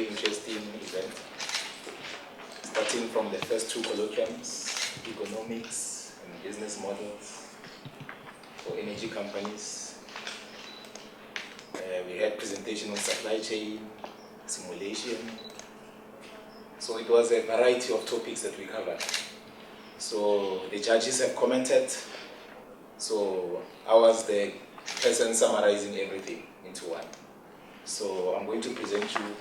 very interesting event. Starting from the first two colloquiums, economics and business models for energy companies. We had presentation on supply chain, simulation. So it was a variety of topics that we covered. So the judges have commented. So I was the person summarizing everything into one. So I'm going to present you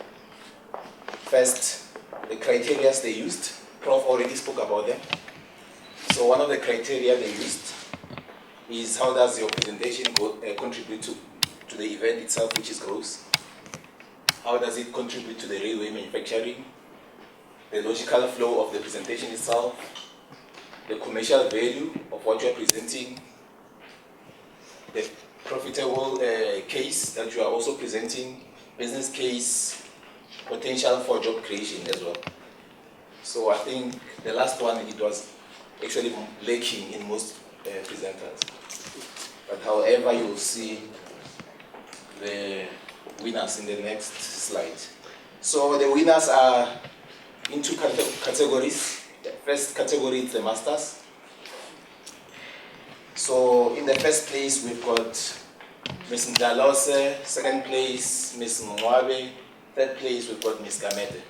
first the criteria they used. Prof already spoke about them. So one of the criteria they used is how does your presentation contribute to the event itself, which is gross? How does it contribute to the railway manufacturing? The logical flow of the presentation itself, the commercial value of what you are presenting, the profitable case that you are also presenting, business case, potential for job creation as well. So I think the last one, it was actually lacking in most presenters. But however, you will see the winners in the next slide. So the winners are in two categories. The first category is the masters. So in the first place, we've got Ms. Ndalose, second place, Ms. Mwabe, third place, we've got Ms. Gamete.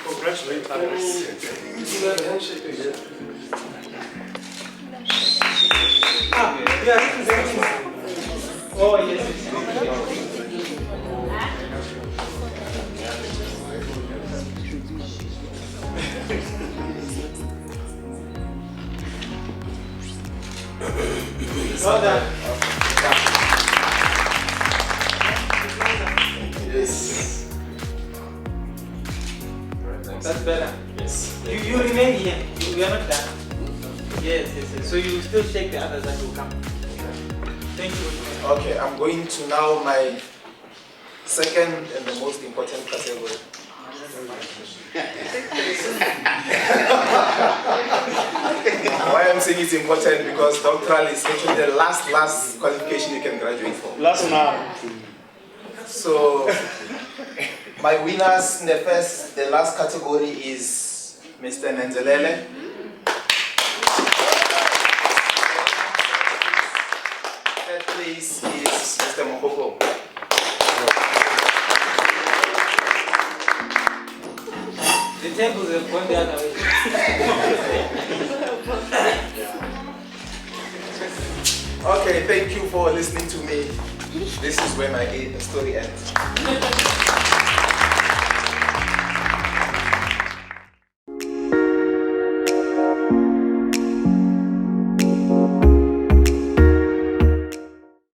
Congratulations. Oh, yes. Well done. Yes. That's better. Yes. You remain here. You are not done. Yes. So you still check the others that will come. Thank you. Okay, I'm going to now my second and the most important category. Why I'm saying it's important, because doctoral is actually the last qualification you can graduate for. Last now. So my winners in the last category is Mr. Nenzelele. Third place is Mr. Mokoko. The tables have gone the other way. Okay, thank you for listening to me. This is where my story ends.